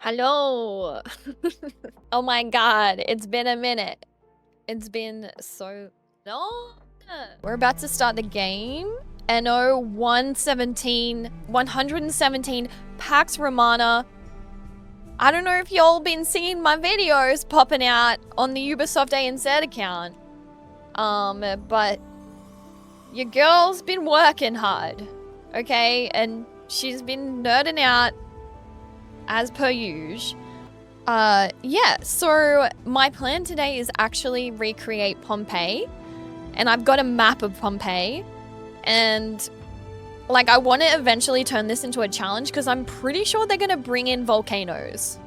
Hello. Oh my god, it's been a minute. It's been so long. We're about to start the game. ANNO 117 Pax Romana. I don't know if y'all been seeing my videos popping out on the Ubisoft ANZ account. But your girl's been working hard, okay? And she's been nerding out as per usual. Yeah, so my plan today is actually recreate Pompeii. And I've got a map of Pompeii. And like, I want to eventually turn this into a challenge because I'm pretty sure they're going to bring in volcanoes.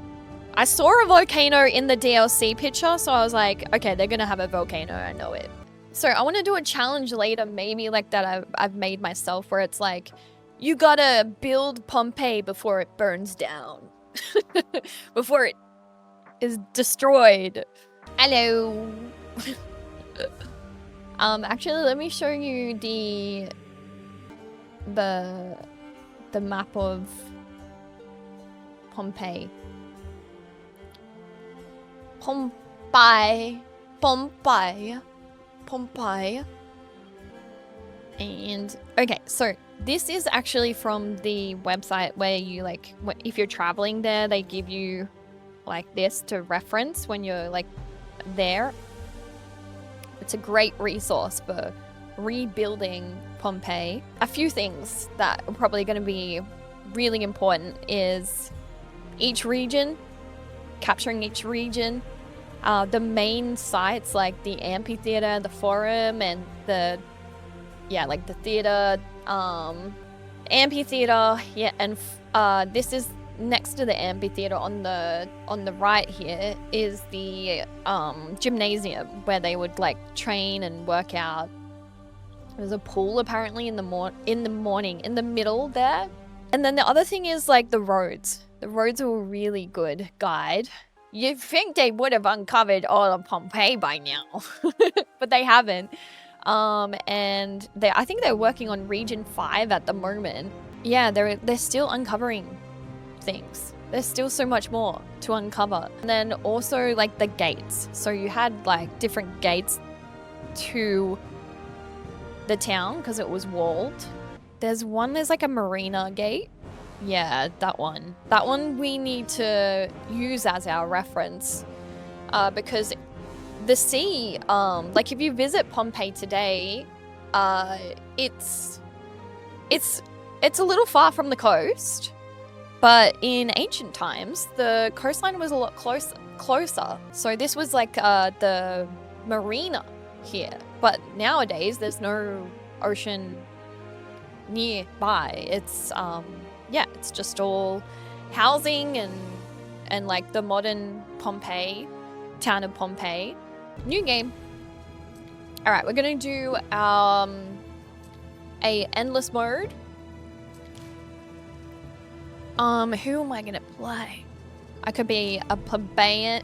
I saw a volcano in the DLC picture, so I was like, okay, they're going to have a volcano, I know it. So I want to do a challenge later, maybe like that I've made myself, where it's like, you gotta build Pompeii before it burns down. Before it is destroyed. Hello. Actually, let me show you the map of Pompeii. Pompeii. And okay, so this is actually from the website where you like, if you're traveling there, they give you like this to reference when you're like there. It's a great resource for rebuilding Pompeii. A few things that are probably going to be really important is each region, capturing each region, the main sites like the amphitheater, the forum, and the theater, amphitheater, yeah, and this is next to the amphitheater on the right here is the gymnasium where they would like train and work out. There's a pool apparently in the morning in the middle there. And then the other thing is like the roads. The roads are a really good guide. You'd think they would have uncovered all of Pompeii by now, but they haven't. And I think they're working on Region 5 at the moment. Yeah, they're still uncovering things. There's still so much more to uncover. And then also like the gates. So you had like different gates to the town because it was walled. There's like a marina gate. Yeah, that one. That one we need to use as our reference because the sea, like if you visit Pompeii today, it's a little far from the coast, but in ancient times, the coastline was a lot closer. So this was like the marina here, but nowadays there's no ocean nearby. It's it's just all housing and like the modern Pompeii, town of Pompeii. New game. All right, we're gonna do a endless mode. Who am I gonna play? I could be a plebeian.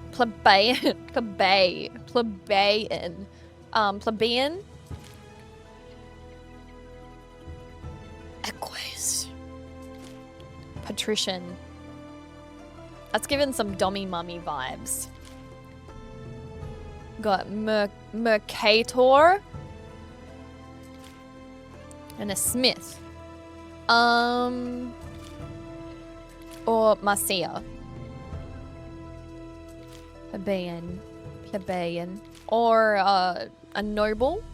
Equus. Patrician. That's given some dummy mummy vibes. Got Mercator. And a smith. Or Marcia. Plebeian. Or a noble.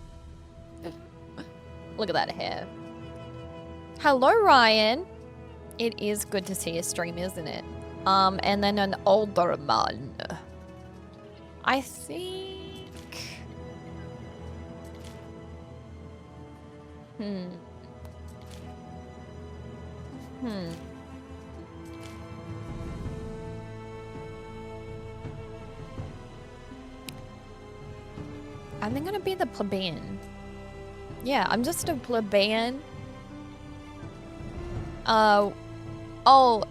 Look at that hair. Hello, Ryan. It is good to see a stream, isn't it? And then an older man. I think... I'm gonna be the plebeian. Yeah, I'm just a plebeian. Oh,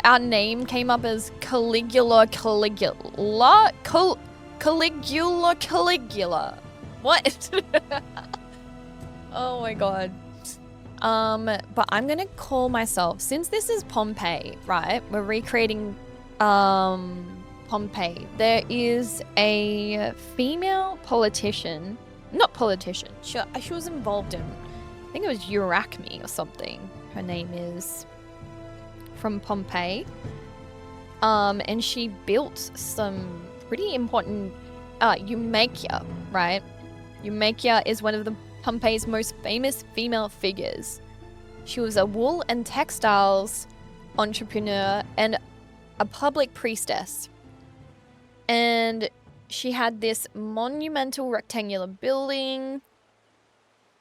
our name came up as Caligula. What? Oh my god. But I'm gonna call myself, since this is Pompeii, right? We're recreating Pompeii, there is a female politician, not politician, she was involved in, I think it was Euracme or something, her name is, from Pompeii. And she built some pretty important, Eumacia, right? Eumacia is one of the Pompeii's most famous female figures. She was a wool and textiles entrepreneur and a public priestess. And she had this monumental rectangular building,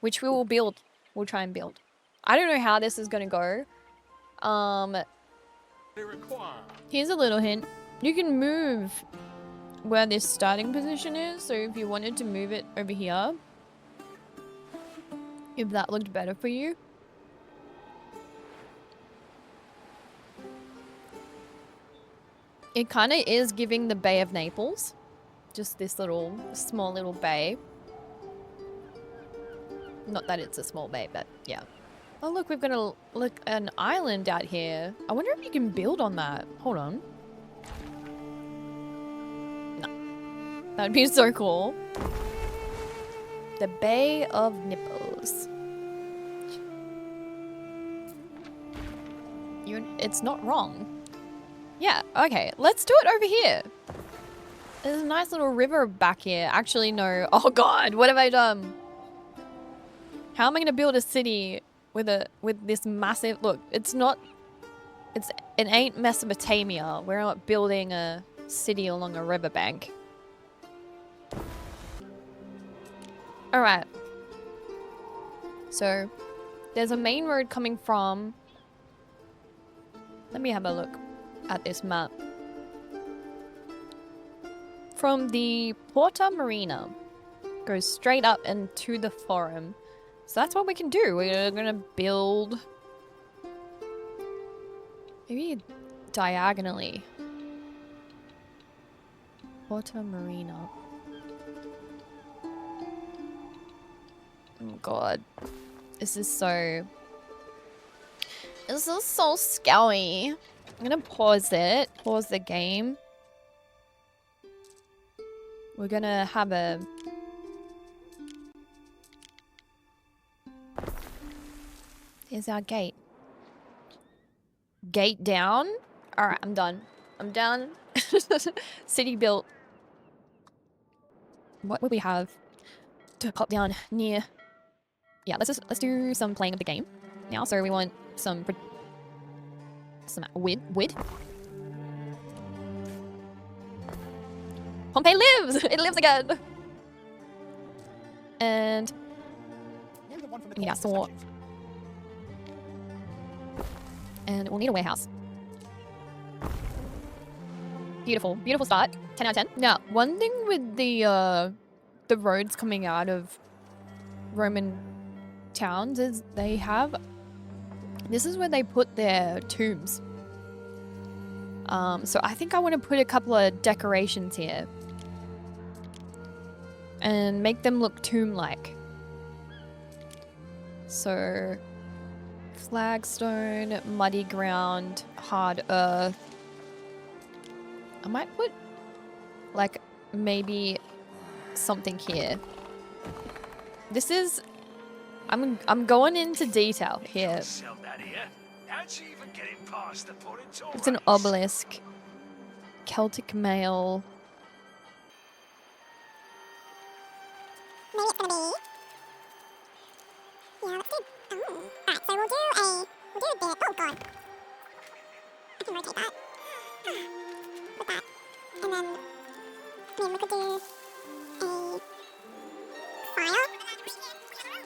which we will build. We'll try and build. I don't know how this is going to go. Here's a little hint. You can move where this starting position is. So if you wanted to move it over here, if that looked better for you. It kind of is giving the Bay of Naples. Just this little, small little bay. Not that it's a small bay, but yeah. Oh look, we've got an island out here. I wonder if you can build on that. Hold on. No. That'd be so cool. The Bay of Naples. It's not wrong. Yeah, okay, let's do it over here. There's a nice little river back here. Actually, no. Oh god, what have I done? How am I gonna build a city with this massive... Look, it ain't Mesopotamia. We're not building a city along a riverbank. Alright. So, there's a main road coming from... Let me have a look at this map. From the Porta Marina. Goes straight up into the Forum. So that's what we can do. We're gonna build... Maybe diagonally. Porta Marina. Oh god. This is so scary. I'm gonna pause it. Pause the game. We're gonna have a... Here's our gate. Gate down. Alright, I'm done. I'm done. City built. What would we have to pop down near? Yeah, let's do some playing of the game now. So we want some wood. Pompeii lives! It lives again! And... yeah, so... And we'll need a warehouse. Beautiful. Beautiful start. 10 out of 10. Now, one thing with the roads coming out of Roman towns is they have... This is where they put their tombs. So I think I want to put a couple of decorations here. And make them look tomb-like. So... Flagstone, muddy ground, hard earth. I might put, like, maybe something here. This is... I'm going into detail here. It's an obelisk. Celtic mail. Maybe it's gonna be... Yeah, let's do... Alright, so we'll do a bit... Oh god. I can rotate that. Put that. And then... I mean, we could do... a... fire?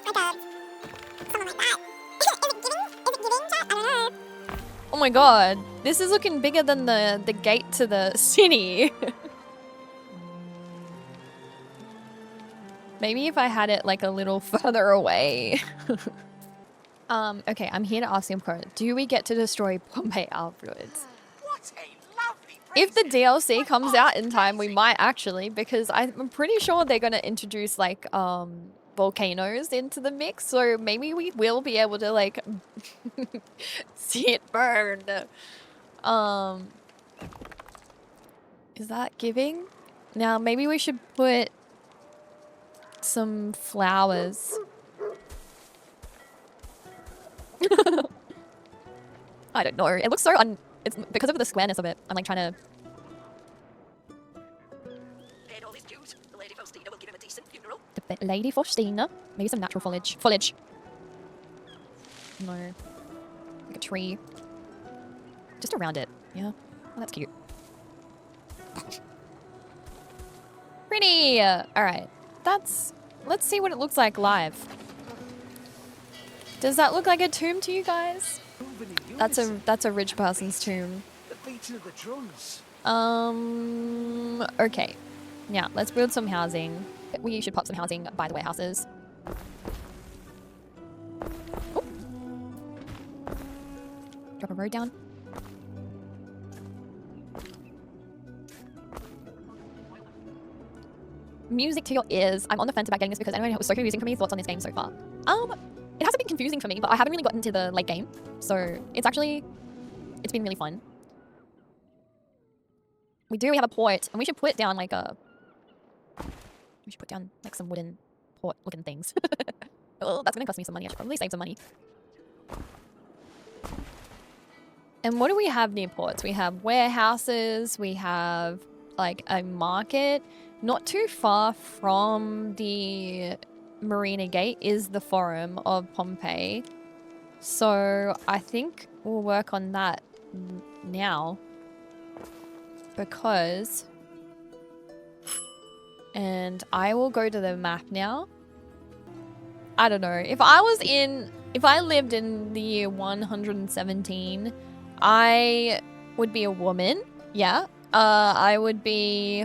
Like a... something like that. Is it giving, chat? I don't know. Oh my god. This is looking bigger than the gate to the city. Maybe if I had it like a little further away. Okay, I'm here to ask you a question. Do we get to destroy Pompeii afterwards? What a lovely If the DLC comes out in time, we might actually, because I'm pretty sure they're going to introduce like volcanoes into the mix, so maybe we will be able to like see it burn. Is that giving? Now, maybe we should put some flowers. I don't know. It looks so it's because of the squareness of it. I'm like trying to... Paid all his dues. The Lady Faustina will give him a decent funeral. The Lady Faustina. Maybe some natural foliage. Foliage. No. Like a tree. Just around it. Yeah. Oh, that's cute. Pretty! Alright. That's... Let's see what it looks like live. Does that look like a tomb to you guys? That's a rich person's tomb. The beating of the drums. Okay. Now, let's build some housing. We should pop some housing by the warehouses. Oh. Drop a road down. Music to your ears. I'm on the fence about getting this because anyway, it was so confusing for me. Thoughts on this game so far? It hasn't been confusing for me, but I haven't really gotten to the late game. So it's been really fun. We have a port, and we should put down like some wooden port looking things. Well, that's gonna cost me some money. I should probably save some money. And what do we have near ports? We have warehouses, we have like a market. Not too far from the Marina Gate is the Forum of Pompeii. So I think we'll work on that now. Because... And I will go to the map now. I don't know. If I lived in the year 117, I would be a woman. Yeah. I would be...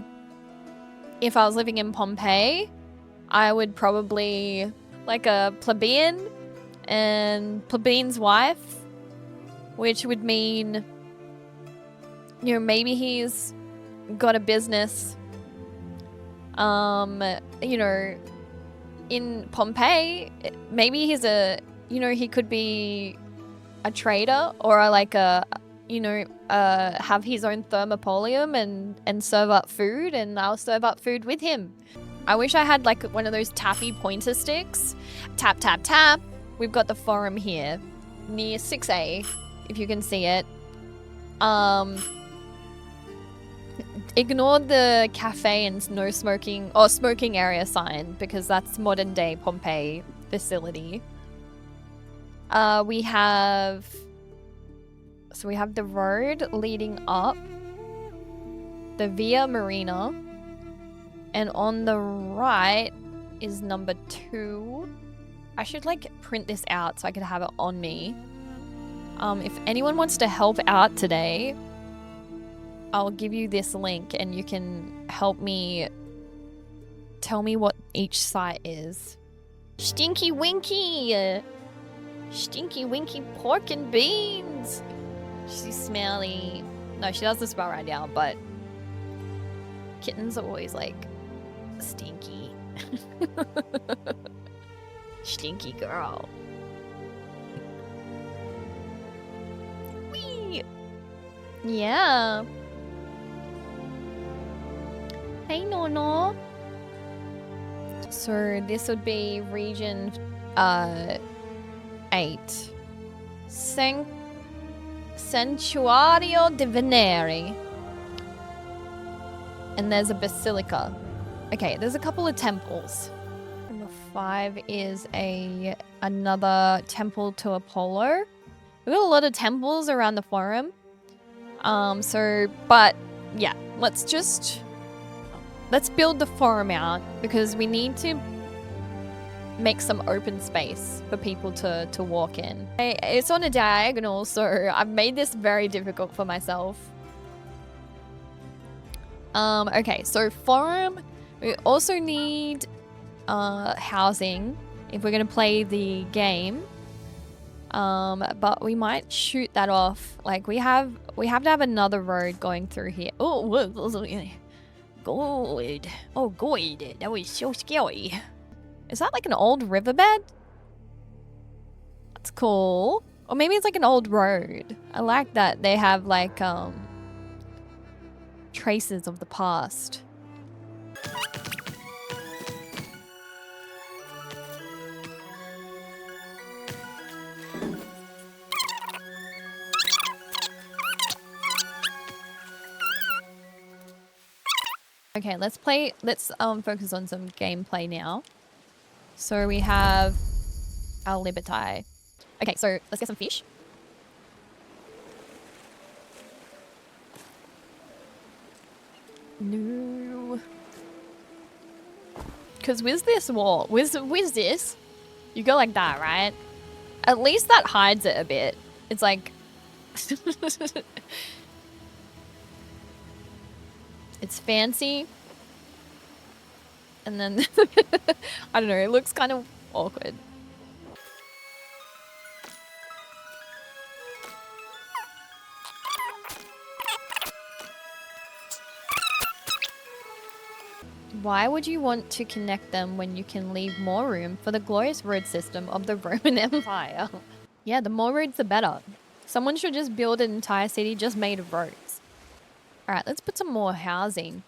If I was living in Pompeii, I would probably like a plebeian and plebeian's wife, which would mean, you know, maybe he's got a business. You know, in Pompeii, maybe he's he could be a trader or have his own thermopolium and serve up food, and I'll serve up food with him. I wish I had like one of those tappy pointer sticks. Tap, tap, tap. We've got the Forum here near 6A, if you can see it. Ignore the cafe and no smoking or smoking area sign because that's modern day Pompeii facility. We have the road leading up, the Via Marina, and on the right is number 2. I should like print this out so I could have it on me. If anyone wants to help out today, I'll give you this link and you can help me tell me what each site is. Stinky Winky! Stinky Winky pork and beans! She's smelly. No, she does the smell right now, but kittens are always like stinky. Stinky girl. Whee! Yeah. Hey, Nono. So this would be region 8. Santuario di Venere. And there's a basilica. Okay, there's a couple of temples. Number 5 is another temple to Apollo. We've got a lot of temples around the Forum. But yeah, let's build the Forum out because we need to make some open space for people to walk in. It's on a diagonal, so I've made this very difficult for myself. Okay, so Forum, we also need housing if we're gonna play the game. But we might shoot that off. Like we have to have another road going through here. Oh, good. Oh, good. That was so scary. Is that like an old riverbed? That's cool. Or maybe it's like an old road. I like that they have like traces of the past. Okay, let's focus on some gameplay now. So we have our Libertai. Okay, so let's get some fish. No. Because with this wall, with this, you go like that, right? At least that hides it a bit. It's like... it's fancy. And then... I don't know, it looks kind of awkward. Why would you want to connect them when you can leave more room for the glorious road system of the Roman Empire? Yeah, the more roads, the better. Someone should just build an entire city just made of roads. All right, let's put some more housing.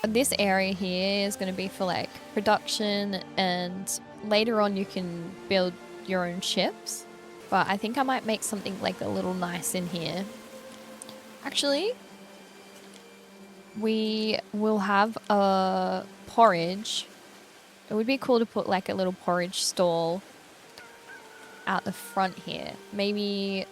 This area here is going to be for like production, and later on you can build your own ships. But I think I might make something like a little nice in here. Actually, we will have a porridge. It would be cool to put like a little porridge stall out the front here. Maybe...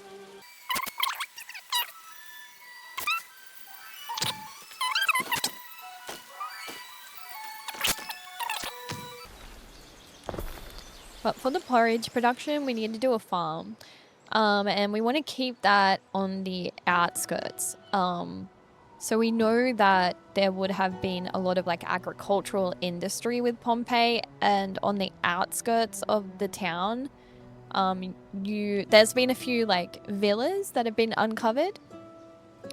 But for the porridge production, we need to do a farm. And we want to keep that on the outskirts. So we know that there would have been a lot of like agricultural industry with Pompeii, and on the outskirts of the town, there's been a few like villas that have been uncovered.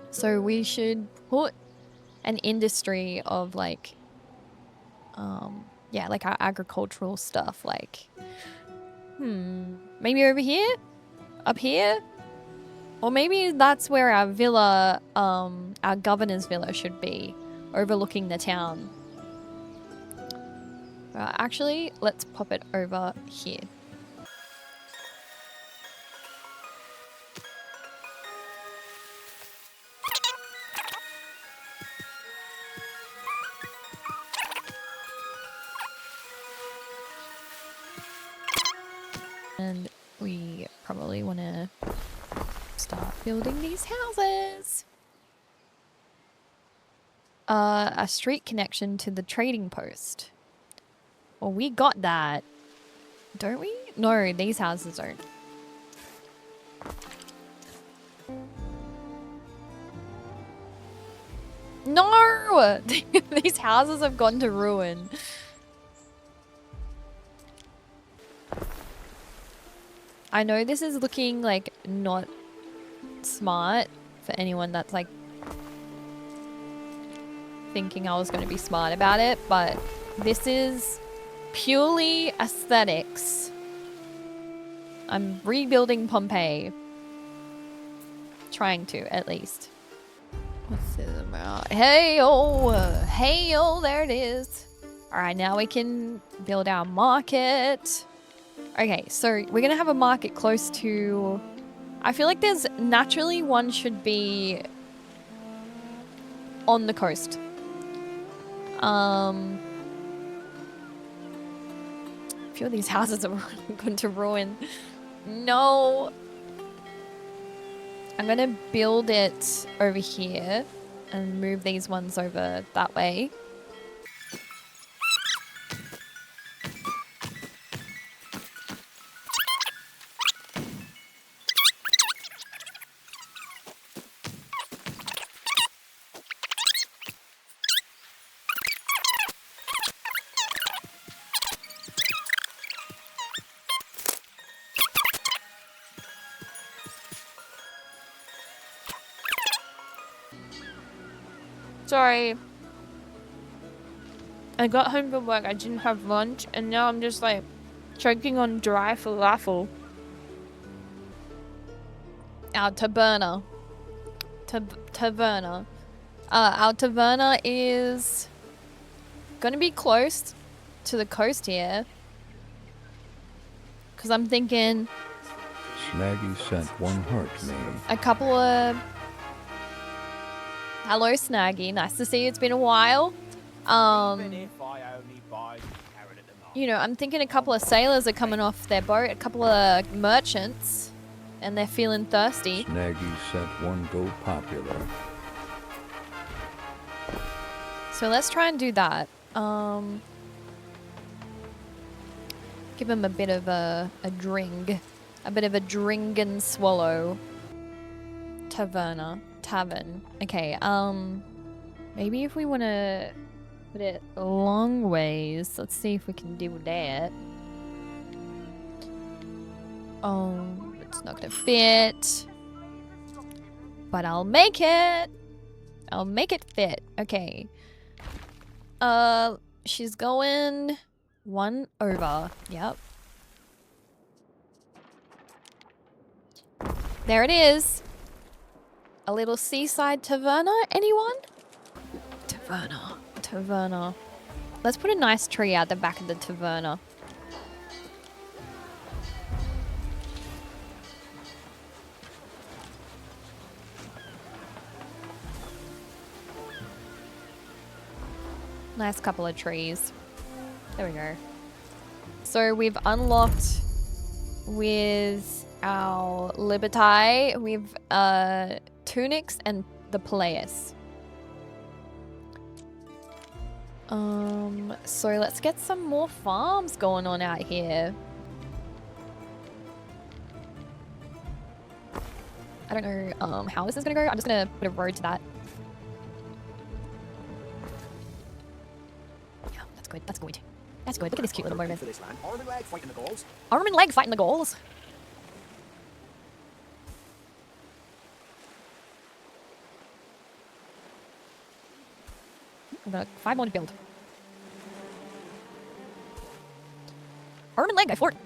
So we should put an industry of like, yeah, like our agricultural stuff, like, maybe over here, up here, or maybe that's where our villa, our governor's villa should be, overlooking the town. Actually, let's pop it over here. And we probably want to start building these houses. A street connection to the trading post. Well, we got that. Don't we? No, these houses don't. No! These houses have gone to ruin. I know this is looking like not smart for anyone that's like thinking I was going to be smart about it, but this is purely aesthetics. I'm rebuilding Pompeii. Trying to, at least. What's this about? Hey-oh, there it is. All right, now we can build our market. Okay, so we're going to have a market close to... I feel like there's naturally one should be on the coast. A few of these houses are going to ruin. No. I'm going to build it over here and move these ones over that way. Sorry. I got home from work, I didn't have lunch, and now I'm just like choking on dry falafel. Our taverna. Taverna. Our taverna is gonna be close to the coast here. Because I'm thinking Snaggy sent one heart to me. a couple of... Hello, Snaggy. Nice to see you. It's been a while. You know, I'm thinking a couple of sailors are coming off their boat, a couple of merchants, and they're feeling thirsty. Snaggy sent one go popular. So let's try and do that. Give him a bit of a drink. A bit of a drink and swallow. Taverna. Tavern. Okay, maybe if we want to put it long ways, let's see if we can do that. Oh, it's not gonna fit. But I'll make it. I'll make it fit. Okay. She's going 1 over. Yep. There it is. A little seaside taverna, anyone? Taverna. Taverna. Let's put a nice tree out the back of the taverna. Nice couple of trees. There we go. So we've unlocked with our Libertai, we've tunics and the Peleus. So let's get some more farms going on out here. I don't know how this is gonna go. I'm just gonna put a road to that. Yeah, that's good. That's good. That's good. Look at this cute little moment. For this land. Arm and leg fighting the Gauls. Arm and leg fighting the Gauls. I've got 5 more to build. Arm and leg, go for it.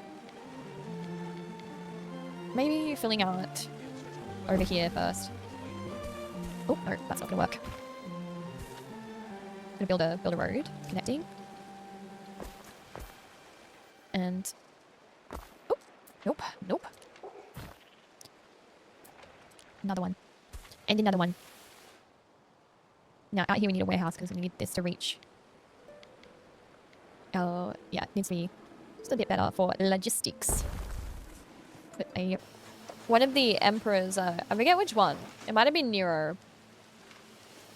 Maybe filling out over here first. Oh, no, that's not gonna work. I'm gonna build a road connecting. And oh, nope, nope. Another one. And another one. Now out here we need a warehouse because we need this to reach. Oh, yeah, it needs to be just a bit better for logistics. Put a, one of the emperors, I forget which one. It might have been Nero.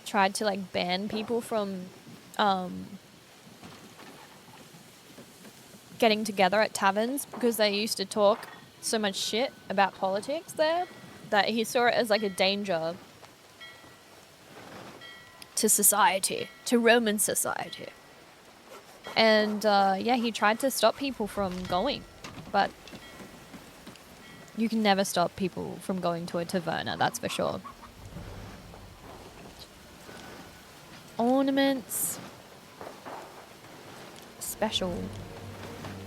Tried to like ban people from getting together at taverns because they used to talk so much shit about politics there that he saw it as like a danger to society, to Roman society. And yeah, he tried to stop people from going, but you can never stop people from going to a taverna, that's for sure. Ornaments. Special.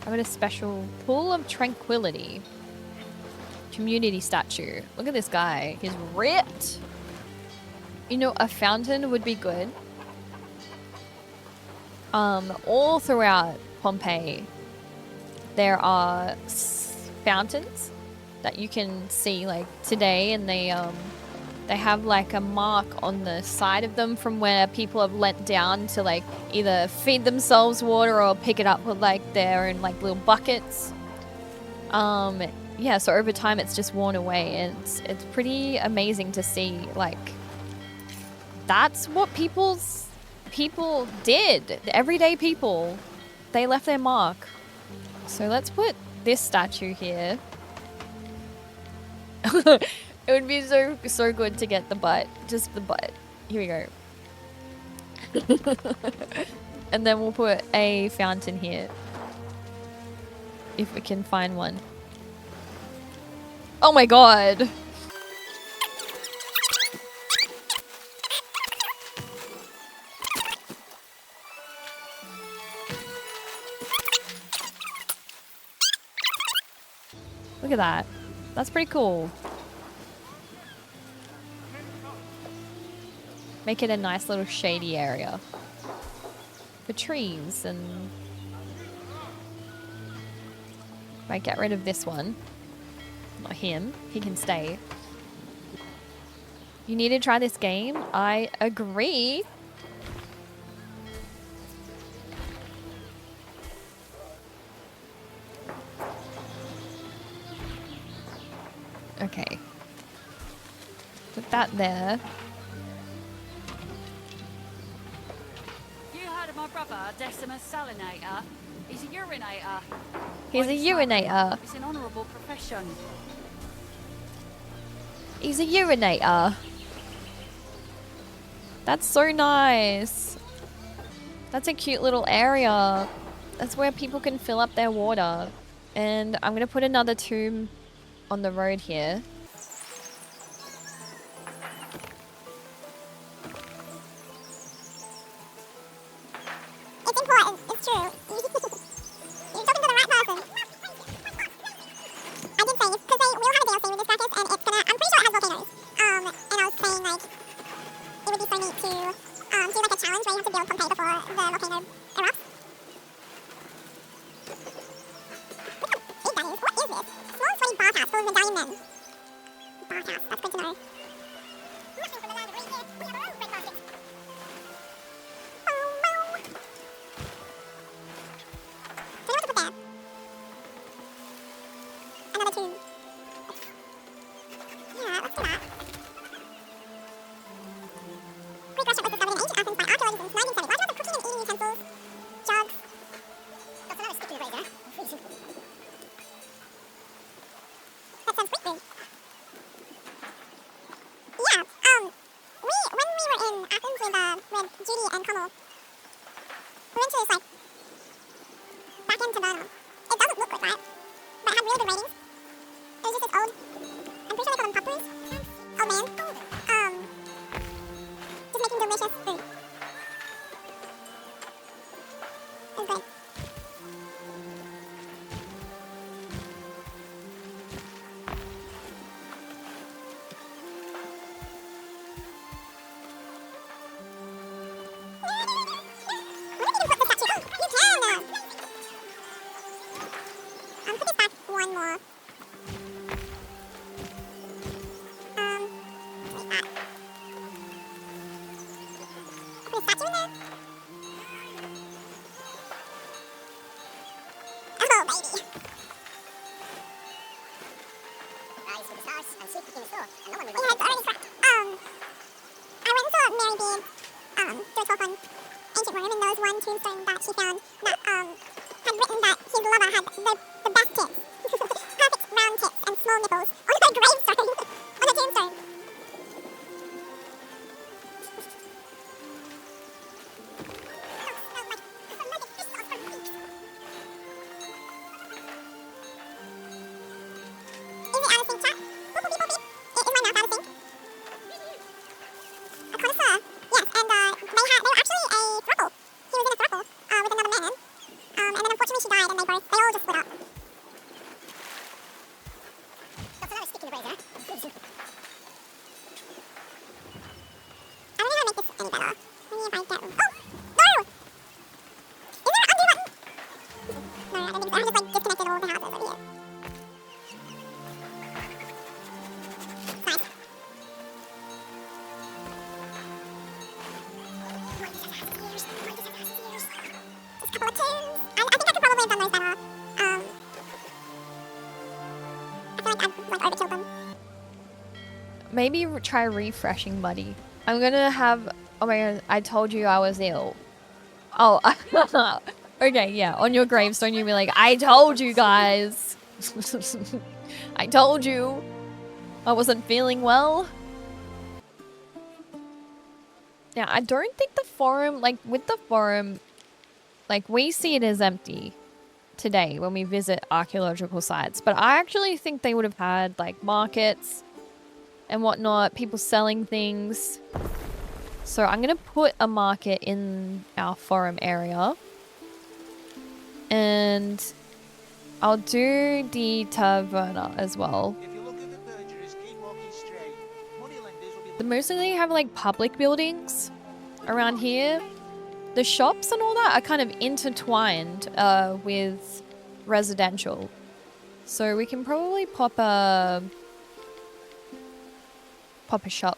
I've got a special Pool of Tranquility. Community statue. Look at this guy. He's ripped. You know, a fountain would be good. All throughout Pompeii, there are fountains that you can see like today, and they have like a mark on the side of them from where people have leant down to like either feed themselves water or pick it up with like they're in like little buckets. Yeah, so over time it's just worn away, and it's pretty amazing to see like that's what people did. The everyday people, they left their mark. So let's put this statue here. It would be so good to get the butt, just the butt. Here we go. And then we'll put a fountain here, if we can find one. Oh my god. Look at that. That's pretty cool. Make it a nice little shady area for trees and... Right, get rid of this one. Not him. He can stay. You need to try this game. I agree. Okay. Put that there. You heard of my brother, Decimus Salinator? He's a urinator. He's a urinator. It's an honourable profession. He's a urinator. That's so nice. That's a cute little area. That's where people can fill up their water. And I'm going to put another tomb on the road here. It's important. It's true. You're talking to the right person. I did say, because we will have a DLC with this circus, and it's gonna, I'm pretty sure it has volcanoes. And I was saying, like, it would be so neat to do like a challenge where you have to build Pompeii before the volcano erupts. Look how big that is. What is this? Small sweaty bathhouse full of medallion men. Bathhouse, that's good to know. Nothing from the land of Greece here. We have our own bread baskets. Bow, bow. So you know what to put there? Another tomb. Yeah, let's do that. Greek restaurant was discovered in ancient Athens by archaeologists in 1970. Why do you have the cooking and eating utensils? Jugs. That's another stick to the razor. That sounds sweet food. Yeah, when we were in Athens with Judy and Kamal, we went to this, like, back-end taberna. It doesn't look good, right? But it had really good ratings. It was just this old, I'm pretty sure they call them papas. Old man. Just making delicious food. It was great. I wonder if you can put the statue. You can! Put this back one more. Like that. Put a statue in there. Oh, baby. Rise with the stars and sleep in the store. And no one will wake up. Already cracked. I went and saw Mary Beard do a talk on ancient Rome, and there was one tombstone that she found that had written that his lover had the best tits. Perfect round tits and small nipples on a gravestone. On a tombstone. Is it out of sync, chat? Boop, boop, beep, boop, beep. Is my mouth out of sync? A connoisseur. Yes, and they were actually a throuple. He was in a throuple with another man. And then unfortunately she died and they all just split up. That's another stick in the razor. I don't know how to make this any better. Maybe if I get... Oh! No! Is there an undo button? No, I don't think so. I just like disconnected all the houses over here. Nice. Just a couple of tunes. I think I could probably have done those better. I feel like I've like overkilled them. Maybe try refreshing, buddy. I'm gonna have... Oh my god, I told you I was ill. Oh, okay, yeah. On your gravestone, you'll be like, I told you guys. I told you. I wasn't feeling well. Yeah, I don't think the forum, like with the forum, like we see it as empty today when we visit archaeological sites. But I actually think they would have had like markets and whatnot, people selling things. So I'm going to put a market in our forum area. And I'll do the taverna as well. If you look at the perjurers, keep walking straight. Moneylenders will be The mostly have like public buildings around here. The shops and all that are kind of intertwined with residential. So we can probably pop a shop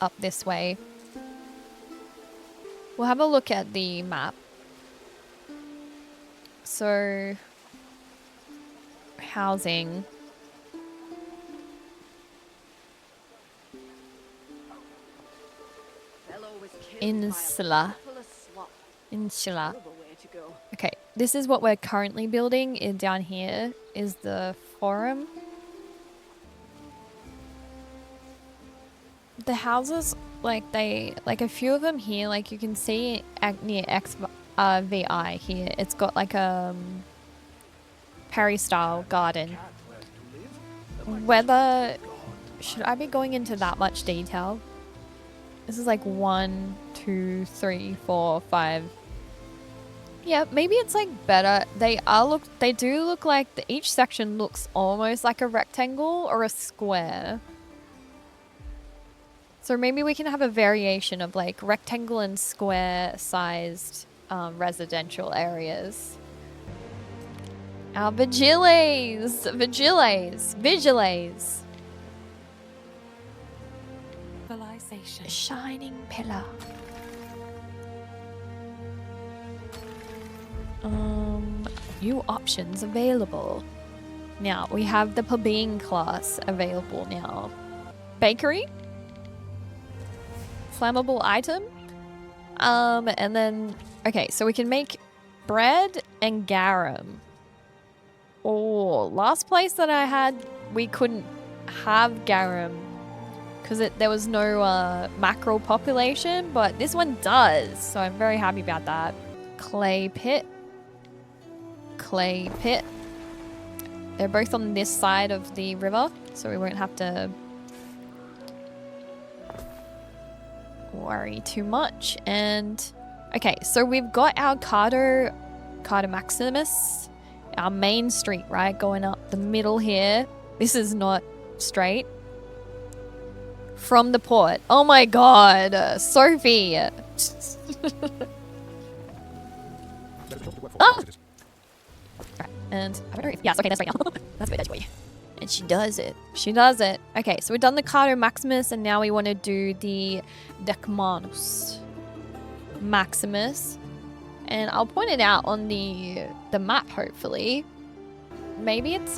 up this way. We'll have a look at the map. So housing. Insula. Insula. Okay, this is what we're currently building. In down here is the forum. The houses, like a few of them here, like you can see near XVI here. It's got like a Perry-style garden. Whether should I be going into that much detail? This is like 1, 2, 3, 4, 5. Yeah, maybe it's like better. They do look like each section looks almost like a rectangle or a square. So maybe we can have a variation of like rectangle and square sized residential areas. Our vigiles! Civilization. Shining pillar. New options available. Now, we have the Pompeiian class available now. Bakery. Flammable item. And then, okay, so we can make bread and garum. Oh, last place that I had, we couldn't have garum because there was no mackerel population, but this one does, so I'm very happy about that. Clay pit. Clay pit. They're both on this side of the river, so we won't have to worry too much. And okay, so we've got our Carter Maximus, our main street, right, going up the middle here. This is not straight. From the port. Oh my god, Sophie. Ah! Right, and I don't know if, yes, okay, that's right now. That's what way. And she does it. She does it. Okay, so we've done the Carter Maximus, and now we want to do the Decmanus Maximus. And I'll point it out on the map, hopefully. Maybe it's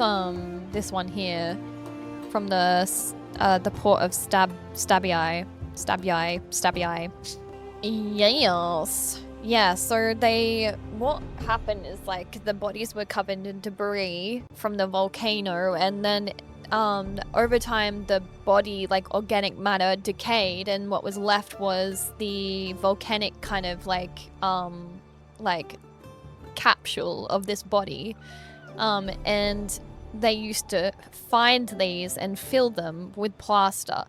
this one here from the port of Stabii. Yes. Yeah, so what happened is like the bodies were covered in debris from the volcano, and then over time the body, like organic matter, decayed, and what was left was the volcanic kind of like capsule of this body. And they used to find these and fill them with plaster.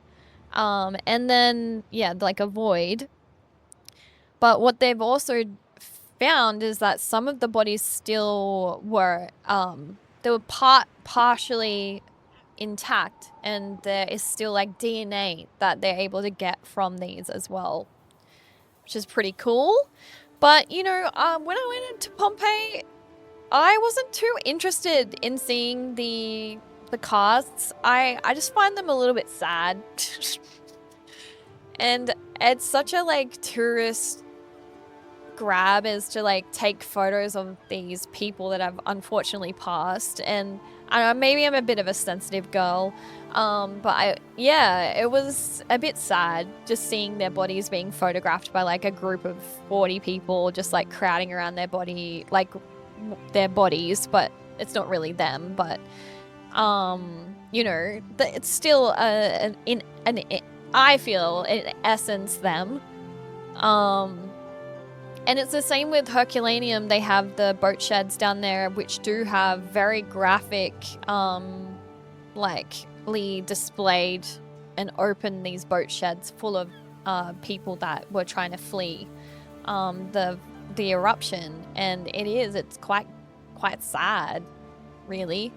And then, yeah, like a void. But what they've also found is that some of the bodies still were, they were partially intact, and there is still like DNA that they're able to get from these as well, which is pretty cool. But, you know, when I went into Pompeii, I wasn't too interested in seeing the casts. I just find them a little bit sad. And it's such a like tourist grab is to like take photos of these people that have unfortunately passed, and I don't know, maybe I'm a bit of a sensitive girl, but it was a bit sad just seeing their bodies being photographed by like a group of 40 people just like crowding around their body, like their bodies, but it's not really them. But you know, it's still I feel in essence them. And it's the same with Herculaneum. They have the boat sheds down there, which do have very graphic, likely displayed and open these boat sheds full of people that were trying to flee the eruption. And it's quite sad. really.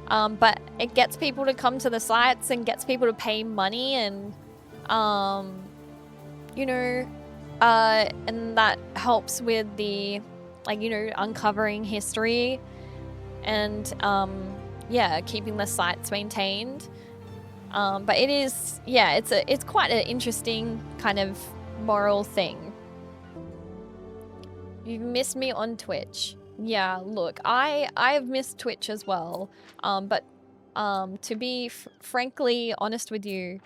But it gets people to come to the sites and gets people to pay money and, you know, and that helps with the, like, you know, uncovering history and, yeah, keeping the sites maintained. But it is, yeah, it's quite an interesting kind of moral thing. You've missed me on Twitch. Yeah, look, I've missed Twitch as well. But to be frankly honest with you,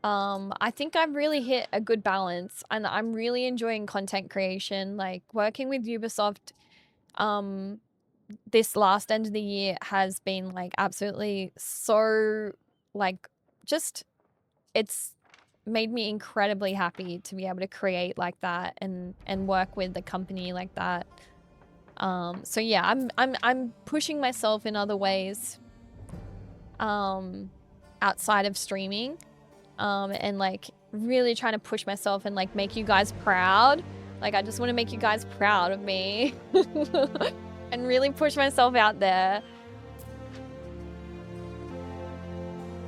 I think I've really hit a good balance and I'm really enjoying content creation. Like working with Ubisoft, this last end of the year has been like absolutely so like just it's made me incredibly happy to be able to create like that and work with a company like that. So yeah, I'm pushing myself in other ways outside of streaming and like really trying to push myself and like make you guys proud. Like I just want to make you guys proud of me and really push myself out there.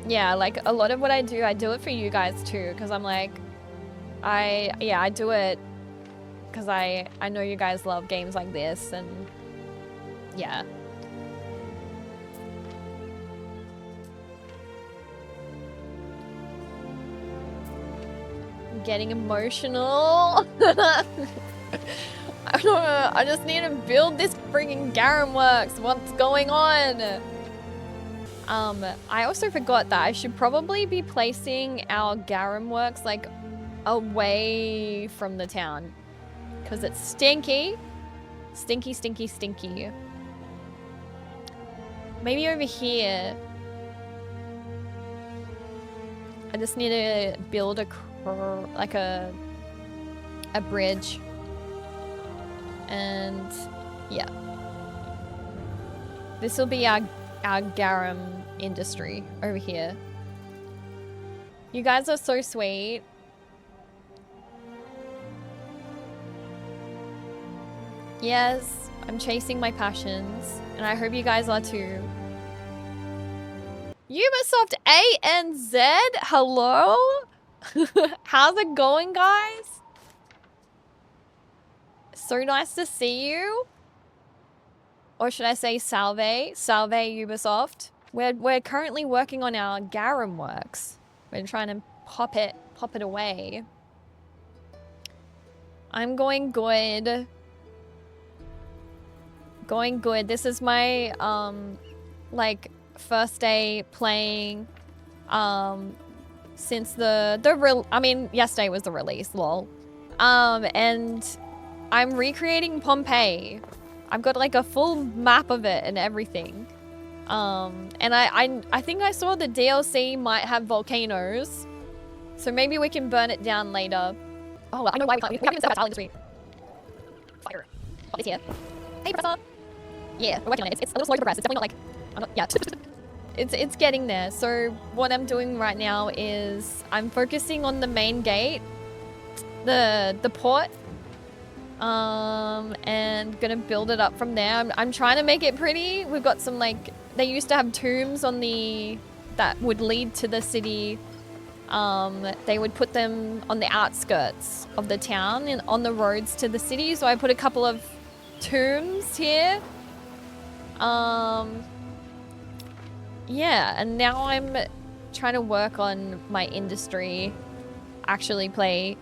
Yeah, like a lot of what I do it for you guys too, because I'm like, I do it because I know you guys love games like this, and yeah. I'm getting emotional. I don't know, I just need to build this freaking Garum Works. What's going on? I also forgot that I should probably be placing our Garum Works like away from the town because it's stinky. Stinky, stinky, stinky. Maybe over here. I just need to build a bridge. And yeah. This will be our garum industry over here. You guys are so sweet. Yes, I'm chasing my passions, and I hope you guys are too. Ubisoft ANZ, hello? How's it going, guys? So nice to see you. Or should I say salve? Salve Ubisoft. We're currently working on our Garum Works. We're trying to pop it away. I'm going good. Going good. This is my like first day playing since I mean yesterday was the release, lol. And I'm recreating Pompeii. I've got like a full map of it and everything. And I think I saw the DLC might have volcanoes. So maybe we can burn it down later. Oh, I know why we haven't even set our tile industry. Fire. Oh, it's here. Hey, Professor. Yeah, we're working on it. It's a little slow to progress. It's definitely not like... yeah. It's getting there. So what I'm doing right now is I'm focusing on the main gate. The port. And gonna build it up from there. I'm trying to make it pretty. We've got some like... They used to have tombs on that would lead to the city. They would put them on the outskirts of the town and on the roads to the city. So I put a couple of tombs here. Yeah, and now I'm trying to work on my industry. Actually play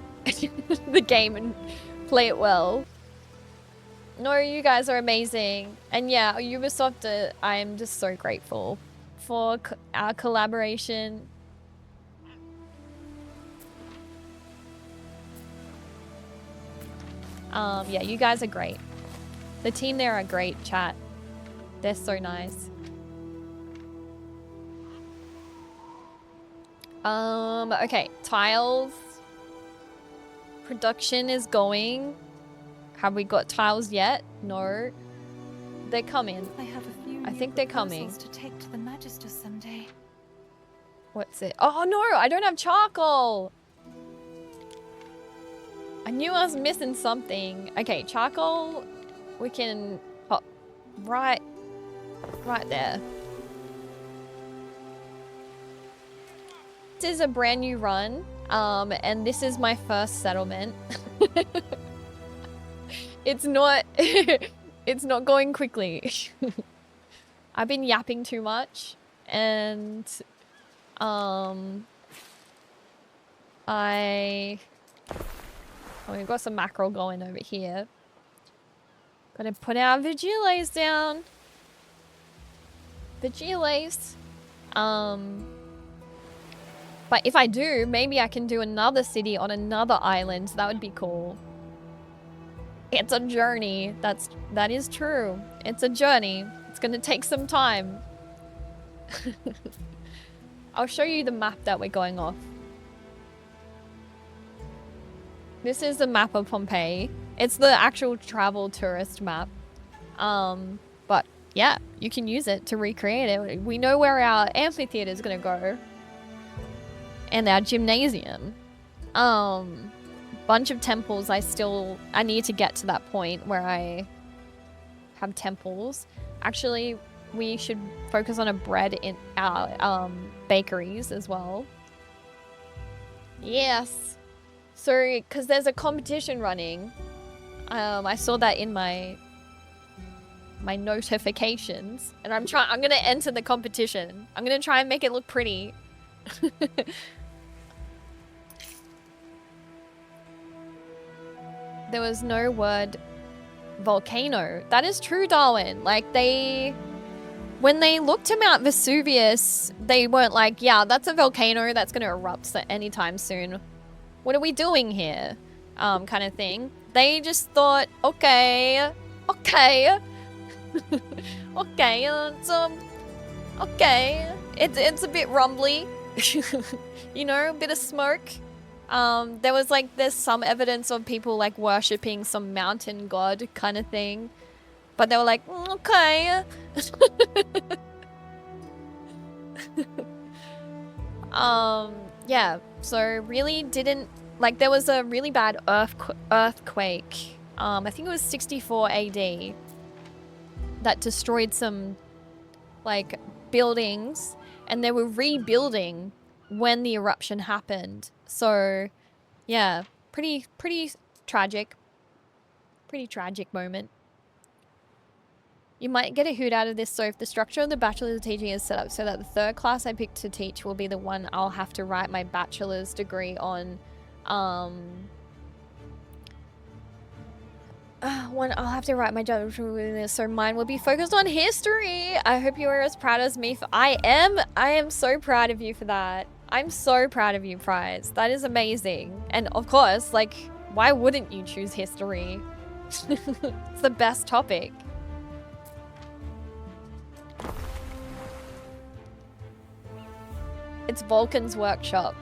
the game and play it well. No, you guys are amazing. And yeah, Ubisoft, I am just so grateful for our collaboration. Yeah, you guys are great. The team there are great, chat. They're so nice. Okay, tiles. Production is going. Have we got tiles yet? No. They're coming. I have a few. I think they're coming. To take to the Magister someday. What's it? Oh no, I don't have charcoal. I knew I was missing something. Okay, charcoal. We can pop right Right there. This is a brand new run, and this is my first settlement. It's not it's not going quickly. I've been yapping too much, and we've got some mackerel going over here. Gotta put our vigiles down. Vigiles. But if I do, maybe I can do another city on another island. That would be cool. It's a journey. That is true. It's a journey. It's gonna take some time. I'll show you the map that we're going off. This is the map of Pompeii. It's the actual travel tourist map. But yeah, you can use it to recreate it. We know where our amphitheater is gonna go. And our gymnasium. Bunch of temples. I need to get to that point where I have temples. Actually, we should focus on a bread in our bakeries as well. Yes. So, because there's a competition running. I saw that in my notifications, and I'm gonna enter the competition. I'm gonna try and make it look pretty. There was no word volcano. That is true, Darwin. Like, when they looked to Mount Vesuvius, they weren't like, yeah, that's a volcano that's going to erupt anytime soon. What are we doing here? Kind of thing. They just thought, okay. Okay, it's a bit rumbly. You know, a bit of smoke. There's some evidence of people like worshipping some mountain god kind of thing. But they were like, okay. Yeah, so really didn't, like, there was a really bad earthquake. I think it was 64 AD that destroyed some, like, buildings, and they were rebuilding when the eruption happened. So, yeah, pretty tragic. Pretty tragic moment. You might get a hoot out of this. So if the structure of the bachelor's teaching is set up so that the third class I pick to teach will be the one I'll have to write my bachelor's degree on, I'll have to write my job, so mine will be focused on history. I hope you are as proud as me. I am so proud of you for that. I'm so proud of you, Prize. That is amazing. And of course, like, why wouldn't you choose history? It's the best topic. It's Vulcan's workshop.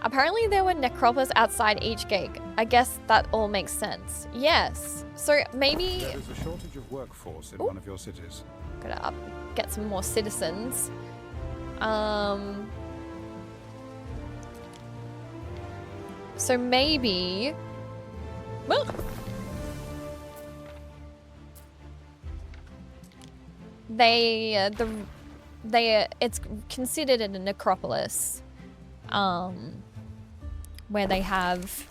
Apparently there were necropolis outside each gate. I guess that all makes sense. Yes. So maybe... There is a shortage of workforce in one of your cities. Gotta get some more citizens. So maybe... Well... it's considered a necropolis, where they have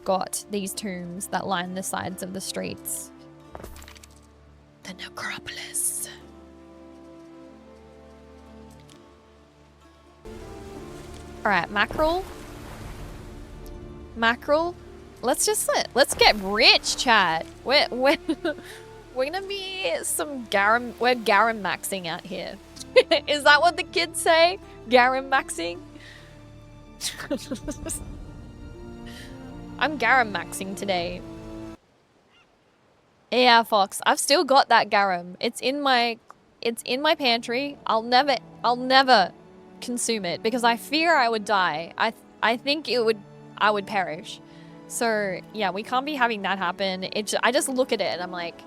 got these tombs that line the sides of the streets. The necropolis. All right, mackerel. Let's get rich, chat. We're gonna be some garam. We're garam maxing out here. Is that what the kids say? Garam maxing? I'm garam maxing today. Yeah, Fox. I've still got that garam. It's in my pantry. I'll never consume it because I fear I would die. I think I would perish. So yeah, we can't be having that happen. I just look at it and I'm like,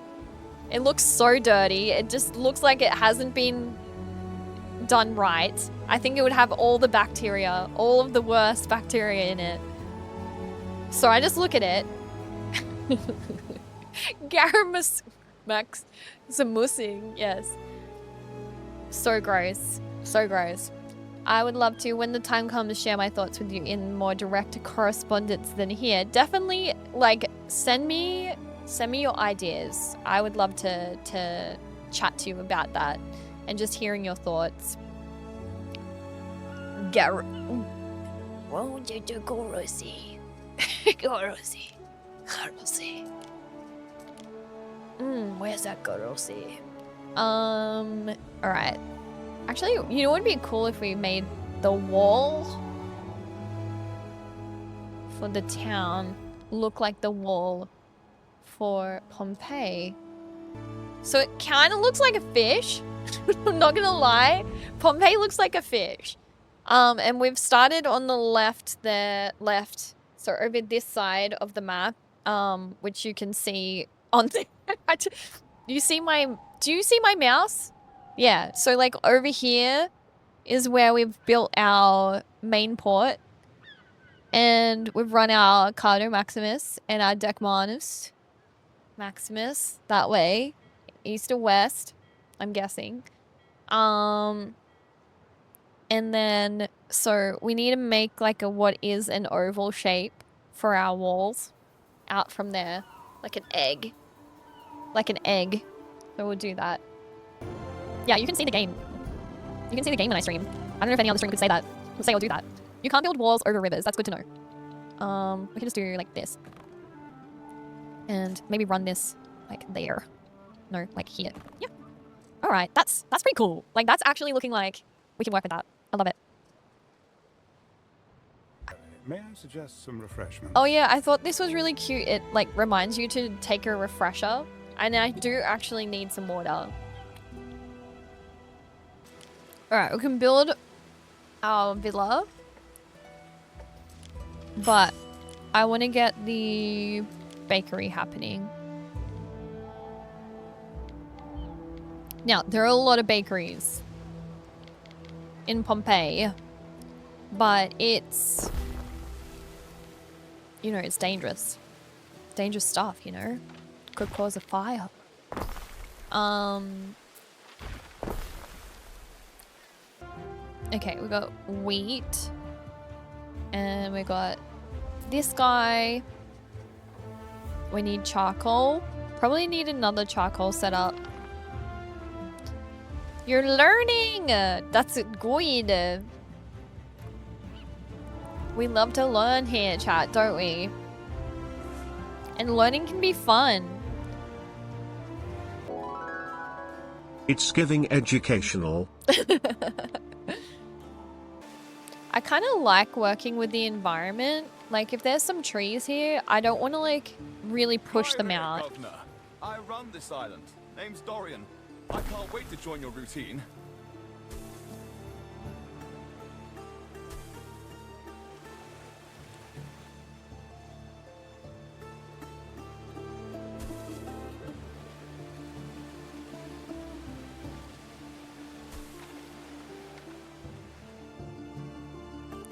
it looks so dirty. It just looks like it hasn't been done right. I think it would have all the bacteria, all of the worst bacteria in it. So I just look at it. Garam Max Zamusing, yes. So gross. So gross. I would love to, when the time comes, share my thoughts with you in more direct correspondence than here. Definitely, like, send me your ideas. I would love to chat to you about that and just hearing your thoughts. Won't you do Gorosi? Gorosi. Gorosi. Where's that Gorosi? Alright. Actually, you know what would be cool if we made the wall for the town look like the wall for Pompeii. So it kind of looks like a fish. I'm not gonna lie. Pompeii looks like a fish. And we've started on the left there, so over this side of the map, which you can see on the... do you see my mouse? Yeah, so like over here is where we've built our main port. And we've run our Cardo Maximus and our Deck Maximus that way. East or west, I'm guessing. And then, so we need to make like what is an oval shape for our walls out from there. Like an egg. Like an egg. So we'll do that. Yeah, you can see the game. You can see the game when I stream. I don't know if any other streamer could say that. Would say or do that. You can't build walls over rivers. That's good to know. We can just do like this. And maybe run this like there. No, like here. Yeah. Alright, that's pretty cool. Like that's actually looking like we can work with that. I love it. May I suggest some refreshments? Oh yeah, I thought this was really cute. It like reminds you to take a refresher. And I do actually need some water. Alright, we can build our villa. But I want to get the bakery happening. Now, there are a lot of bakeries in Pompeii. But it's... you know, it's dangerous. Dangerous stuff, you know? Could cause a fire. Okay, we got wheat. And we got this guy. We need charcoal. Probably need another charcoal setup. You're learning! That's good. We love to learn here, chat, don't we? And learning can be fun. It's giving educational. I kind of like working with the environment. Like, if there's some trees here, I don't want to, like, really push them out. Governor. I run this island. Name's Dorian. I can't wait to join your routine.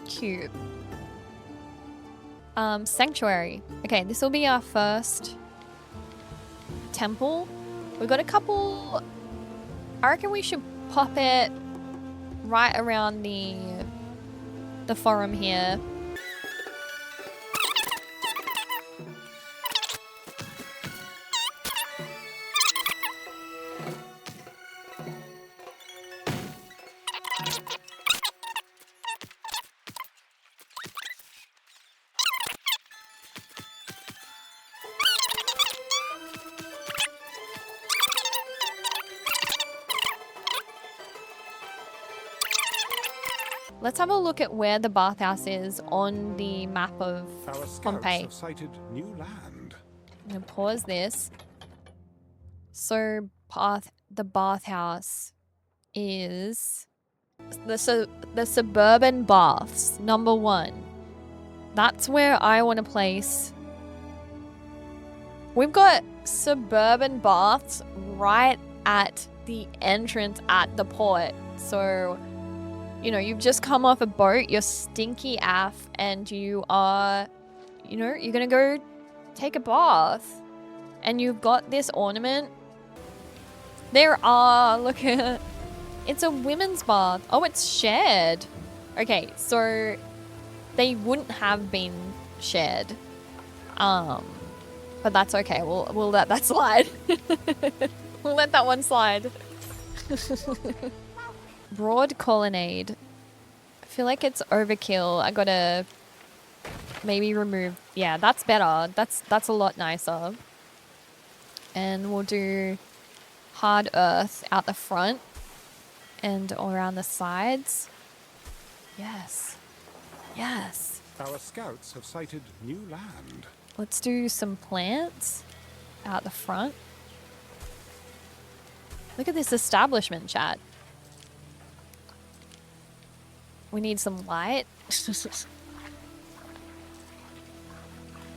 Cute. Sanctuary. Okay, this will be our first temple. We've got a couple... I reckon we should pop it right around the forum here. Let's have a look at where the bathhouse is on the map of Our scouts Pompeii. have sighted new land. I'm gonna pause this. So the bathhouse is the suburban baths, number 1. That's where I want to place. We've got suburban baths right at the entrance at the port. So, you know, you've just come off a boat, you're stinky AF, and you are, you know, you're gonna go take a bath. And you've got this ornament. There are, look at, It's a women's bath. Oh, it's shared. Okay, so they wouldn't have been shared. But that's okay. We'll let that slide. We'll let that one slide. Broad colonnade. I feel like it's overkill. I gotta maybe remove. Yeah, that's better. That's a lot nicer. And we'll do hard earth out the front and all around the sides. Yes. Yes. Our scouts have sighted new land. Let's do some plants out the front. Look at this establishment, chat. We need some light.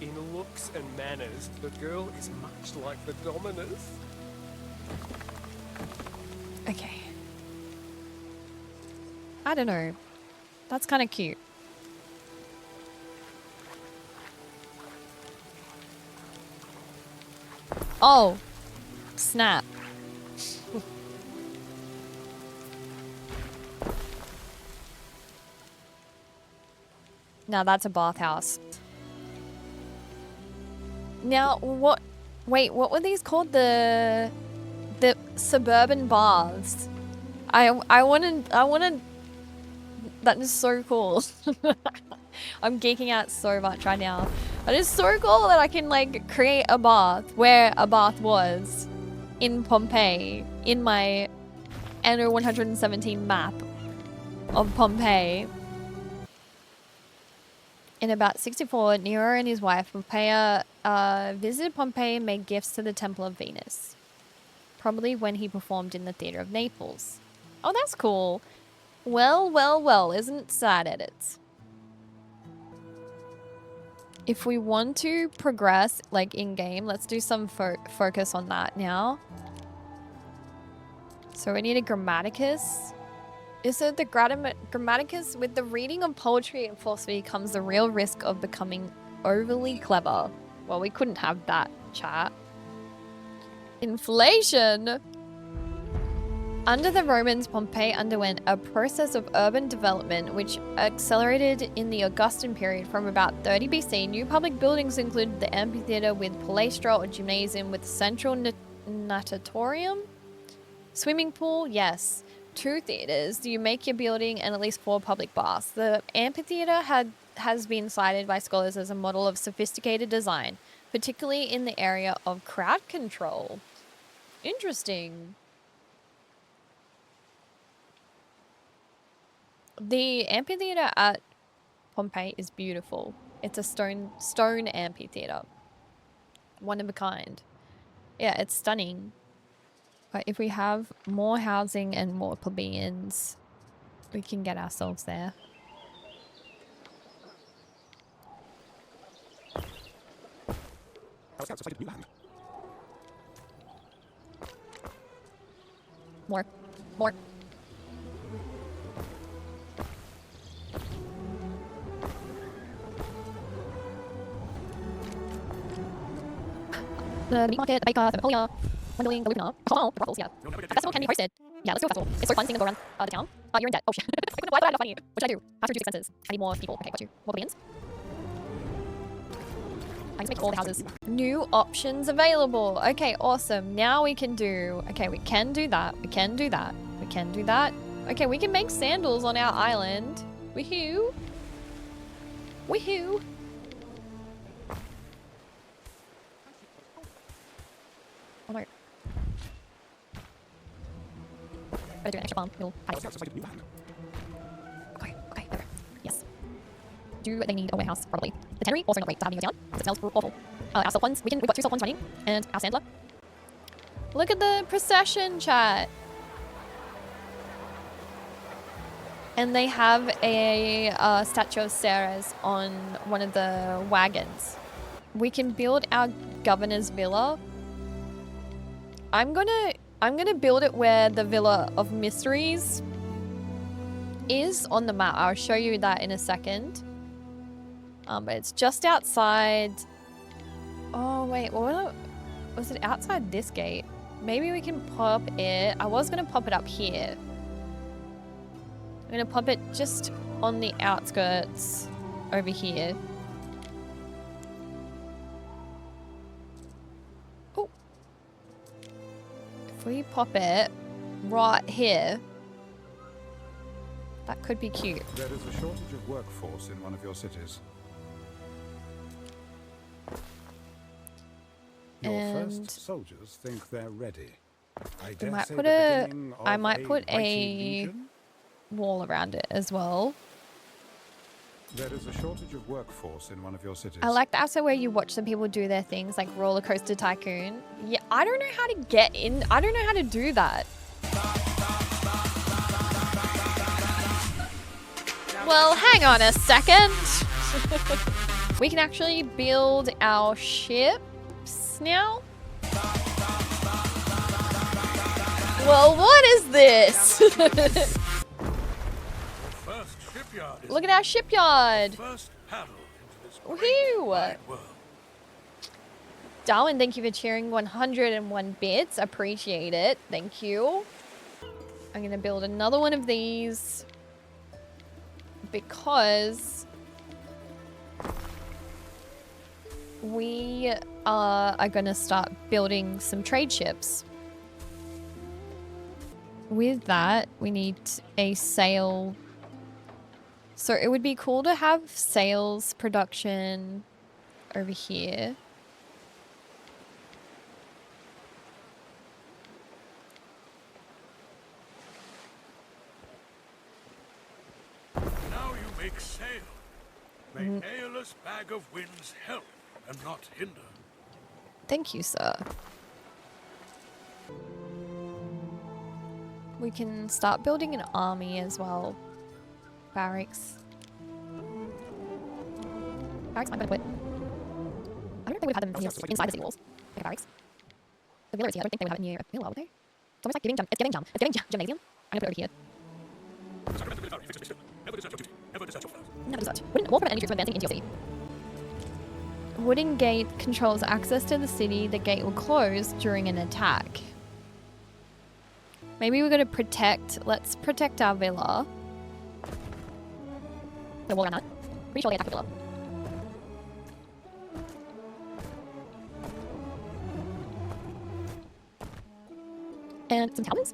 In looks and manners, the girl is much like the Dominus. Okay. I don't know. That's kind of cute. Oh, snap. Now that's a bathhouse. Now what? Wait, what were these called? The suburban baths. I wanted. That is so cool. I'm geeking out so much right now. It is so cool that I can like create a bath where a bath was in Pompeii in my ANNO 117 map of Pompeii. In about 64, Nero and his wife Pompeiia visited Pompeii and made gifts to the Temple of Venus. Probably when he performed in the Theatre of Naples. Oh, that's cool. Well, well, well, isn't it sad, edits? If we want to progress, like, in-game, let's do some focus on that now. So we need a Grammaticus. Is it the Grammaticus? With the reading of poetry and philosophy comes the real risk of becoming overly clever. Well, we couldn't have that, chat. Inflation! Under the Romans, Pompeii underwent a process of urban development which accelerated in the Augustan period from about 30 BC. New public buildings included the amphitheater with palaestra or gymnasium with central natatorium. Swimming pool, yes. 2 theaters. You make your building and at least 4 public baths. The amphitheater has been cited by scholars as a model of sophisticated design, particularly in the area of crowd control. Interesting. The amphitheater at Pompeii is beautiful. It's a stone amphitheater. One of a kind. Yeah, it's stunning. But if we have more housing and more plebeians, we can get ourselves there. Our scouts have sighted new land. More. More. The meat market, the baker, the Pompeiian, Wendling, the Lupina. Oh, the Brussels, yeah. A festival can be hosted. Yeah, let's do a festival. It's so fun seeing them go around the town. You're in debt. Oh shit. Why did I not find you? What should I do? Have to reduce expenses. I need more people. Okay, got you. More plebeians. I need to make all the houses. New options available. Okay, awesome. Now we can do... Okay, we can do that. We can do that. We can do that. Okay, we can make sandals on our island. Woohoo. Woohoo. Oh no. Better do an extra bomb. We'll hide. Okay, okay, there. Yes. Do they need a warehouse? Probably. The tannery also not great to have in your town, because it smells awful. Our silk ones, we've got 2 silk ones running, and our sandler. Look at the procession, chat. And they have a statue of Ceres on one of the wagons. We can build our governor's villa. I'm gonna build it where the Villa of Mysteries is on the map. I'll show you that in a second. But it's just outside. Oh wait, was it outside this gate? Maybe we can pop it. I was gonna pop it up here. I'm gonna pop it just on the outskirts over here. Oh. If we pop it right here, that could be cute. There is a shortage of workforce in one of your cities. Your And first soldiers think they're ready. I we dare might say put the a, beginning I of might put mighty a legion? wall around it as well. There is a shortage of workforce in one of your cities. I like the also where you watch the people do their things like Roller Coaster Tycoon. Yeah, I don't know how to get in. I don't know how to do that. Well, hang on a second. We can actually build our ships now. Well, what is this? Look at our shipyard. Woohoo! Darwin, thank you for cheering 101 bits. Appreciate it. Thank you. I'm gonna build another one of these because we are gonna start building some trade ships. With that, we need a sail. So it would be cool to have sails production over here. Now you make sail. May airless bag of winds help and not hinder. Thank you, sir. We can start building an army as well. Barracks. Barracks, I'm gonna put. I don't think we've had them inside the city walls. Like a barracks. The villa is here. I don't think they would have it near a villa, would they? It's almost like giving gymnasium. I'm gonna put it over here. Never desert. Wooden wall prevent any troops from advancing into your city. Wooden gate controls access to the city. The gate will close during an attack. Maybe we're gonna protect. Let's protect our villa. The wall around that. Pretty sure they attack the villa. And some talons.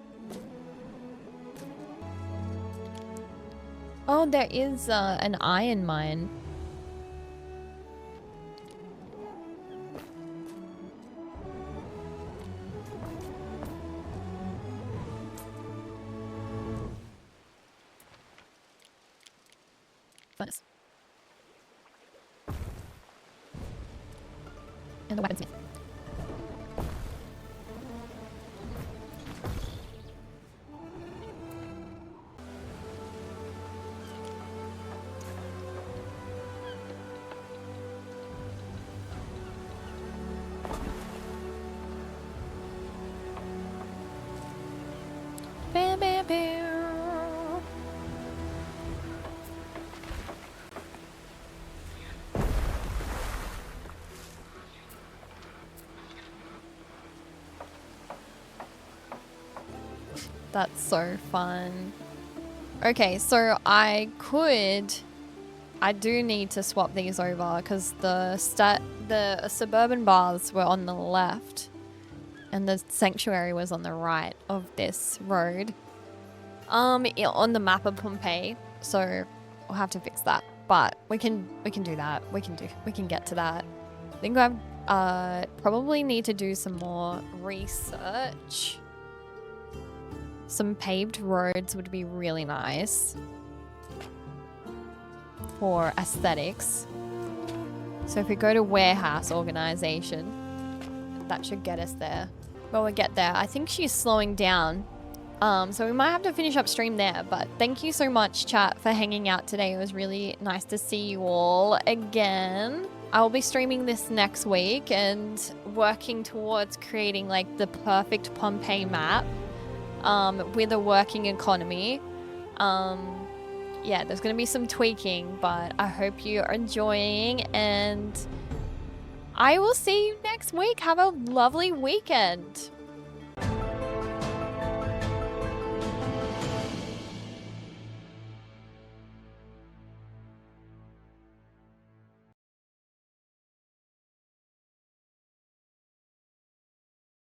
Oh, there is an iron mine. Furnace. And the weaponsmith. Bam, bam, bam. That's so fun. Okay, so I do need to swap these over because the suburban baths were on the left and the sanctuary was on the right of this road. On the map of Pompeii. So we'll have to fix that. But we can do that. We can get to that. I think I probably need to do some more research. Some paved roads would be really nice for aesthetics. So if we go to warehouse organization, that should get us there. Well, we'll get there. I think she's slowing down. So we might have to finish up stream there, but thank you so much, chat, for hanging out today. It was really nice to see you all again. I will be streaming this next week and working towards creating like the perfect Pompeii map. With a working economy. Yeah, there's going to be some tweaking, but I hope you are enjoying, and I will see you next week. Have a lovely weekend.